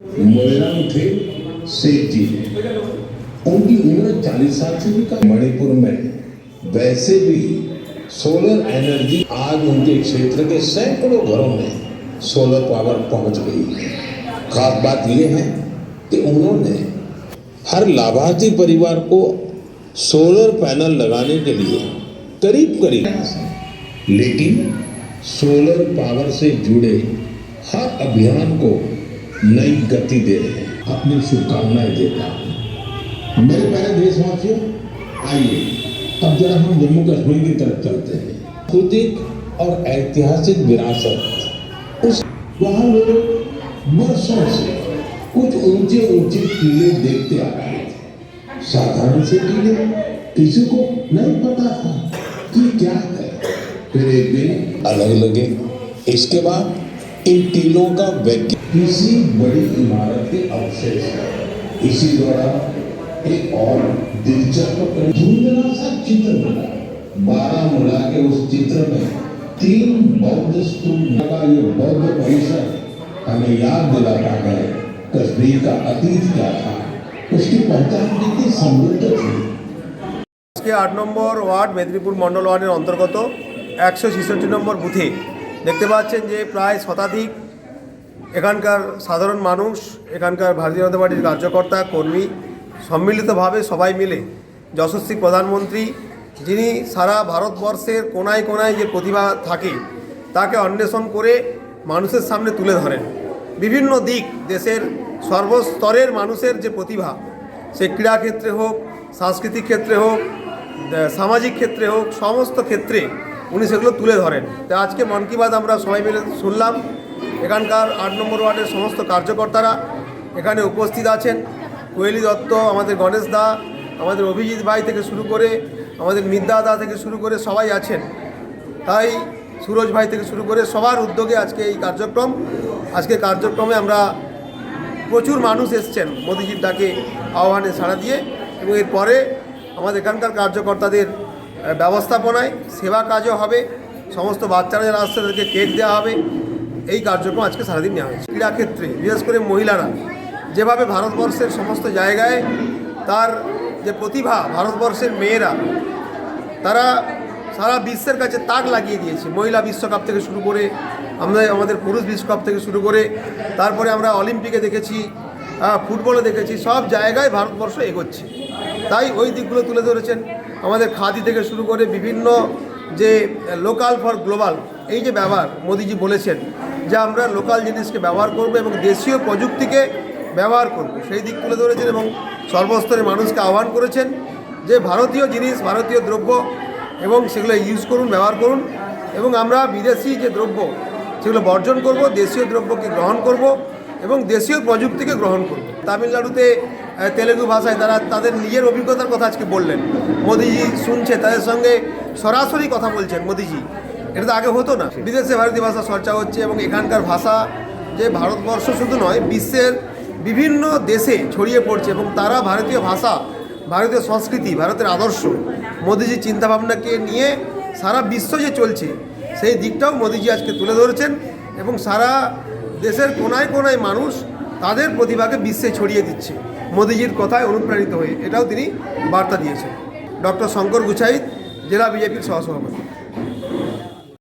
मोइरांग थे सेठ जी, उनकी उम्र 40 साल से भी कम। मणिपुर में वैसे भी सोलर एनर्जी आज उनके क्षेत्र के सैकड़ों घरों में सोलर पावर पहुंच गई है। खास बात यह है कि उन्होंने हर लाभार्थी परिवार को सोलर पैनल लगाने के लिए करीब लेकिन सोलर पावर से जुड़े हर अभियान को नई गति दे रहे हैं। अपनी शुभकामनाएं देता हूं। मेरे प्यारे देशवासियों, आइए अब जरा हम जम्मू कश्मीर की तरफ चलते हैं। सांस्कृतिक और ऐतिहासिक विरासत, उस वहां लोग वर्षों से कुछ ऊंचे ऊंचे टीले देखते आ रहे थे। साधारण से टीले किसी को नहीं पता था कि क्या है। फिर एक दिन अलग लगे। इसके बाद इन टीलों का वैज्ञानिक किसी बड़ी इमारत के अवशेष है। इसी दौरान एक और दिलचस्प धुंधला सा चित्र बना। बारामूला के उस चित्र में 3 बौद्ध स्तूप का ये बौद्ध परिसर हमें याद दिलाता है कश्मीर का अतीत क्या था, उसकी पहचान कितनी समृद्ध थी। আজকে 8 নম্বর ওয়ার্ড মেদিনীপুর মণ্ডল ওয়ার্ডের অন্তর্গত 166 নম্বর বুথে দেখতে পাচ্ছেন যে প্রায় শতাধিক এখানকার সাধারণ মানুষ, এখানকার ভারতীয় জনতা পার্টির কার্যকর্তা কর্মী সম্মিলিতভাবে সবাই মিলে যশস্বী প্রধানমন্ত্রী, যিনি সারা ভারতবর্ষের কোনায় কোনায় যে প্রতিভা থাকে তাকে অন্বেষণ করে মানুষের সামনে তুলে ধরেন। বিভিন্ন দিক, দেশের সর্বস্তরের মানুষের যে প্রতিভা, সে ক্রীড়াক্ষেত্রে হোক, সাংস্কৃতিক ক্ষেত্রে হোক, সামাজিক ক্ষেত্রে হোক, সমস্ত ক্ষেত্রে উনি সেগুলো তুলে ধরেন। তো আজকে মন কি বাত আমরা সবাই মিলে শুনলাম। এখানকার 8 নম্বর ওয়ার্ডের সমস্ত কার্যকর্তারা এখানে উপস্থিত আছেন। কোয়েলি দত্ত, আমাদের গণেশ দা, আমাদের অভিজিৎ ভাই থেকে শুরু করে আমাদের মিদ্যা দা থেকে শুরু করে সবাই আছেন। তাই সুরজ ভাই থেকে শুরু করে সবার উদ্যোগে আজকে এই কার্যক্রম। আজকে কার্যক্রমে আমরা প্রচুর মানুষ এসছেন মোদিজির ডাকে আহ্বানে সাড়া দিয়ে, এবং এরপরে আমাদের এখানকার কার্যকর্তাদের ব্যবস্থাপনায় সেবা কাজও হবে। সমস্ত বাচ্চারা যারা আসছে তাদেরকে কেক দেওয়া হবে। এই কার্যক্রম আজকে সারাদিন নেওয়া হয়েছে। ক্রীড়াক্ষেত্রে বিশেষ করে মহিলারা যেভাবে ভারতবর্ষের সমস্ত জায়গায় তার যে প্রতিভা, ভারতবর্ষের মেয়েরা তারা সারা বিশ্বের কাছে তাক লাগিয়ে দিয়েছে। মহিলা বিশ্বকাপ থেকে শুরু করে আমাদের পুরুষ বিশ্বকাপ থেকে শুরু করে তারপরে আমরা অলিম্পিকে দেখেছি, ফুটবলে দেখেছি, সব জায়গায় ভারতবর্ষ এগোচ্ছে। তাই ওই দিকগুলো তুলে ধরেছেন। আমাদের খাদি থেকে শুরু করে বিভিন্ন যে লোকাল ফর গ্লোবাল, এই যে ব্যবহার মোদিজি বলেছেন যে আমরা লোকাল জিনিসকে ব্যবহার করব এবং দেশীয় প্রযুক্তিকে ব্যবহার করব, সেই দিক তুলে ধরেছেন এবং সর্বস্তরের মানুষকে আহ্বান করেছেন যে ভারতীয় জিনিস, ভারতীয় দ্রব্য এবং সেগুলো ইউজ করুন, ব্যবহার করুন, এবং আমরা বিদেশি যে দ্রব্য সেগুলো বর্জন করব, দেশীয় দ্রব্যকে গ্রহণ করব এবং দেশীয় প্রযুক্তিকে গ্রহণ করব। তামিলনাড়ুতে তেলেগু ভাষায় তারা তাদের নিজের অভিজ্ঞতার কথা আজকে বললেন। মোদিজি শুনছে, তাদের সঙ্গে সরাসরি কথা বলছেন মোদিজি। এটা তো আগে হতো না। বিদেশে ভারতীয় ভাষা চর্চা হচ্ছে এবং এখানকার ভাষা যে ভারতবর্ষ শুধু নয়, বিশ্বের বিভিন্ন দেশে ছড়িয়ে পড়ছে এবং তারা ভারতীয় ভাষা, ভারতীয় সংস্কৃতি, ভারতের আদর্শ, মোদিজির চিন্তাভাবনাকে নিয়ে সারা বিশ্ব যে চলছে সেই দিকটাও মোদিজি আজকে তুলে ধরেছেন এবং সারা দেশের কোনায় কোনায় মানুষ তাদের প্রতিভাকে বিশ্বে ছড়িয়ে দিচ্ছে মোদিজির কথায় অনুপ্রাণিত হয়ে। এটাও তিনি বার্তা দিয়েছেন। ডক্টর শঙ্কর গুছাইত, জেলা বিজেপির সহসভাপতি।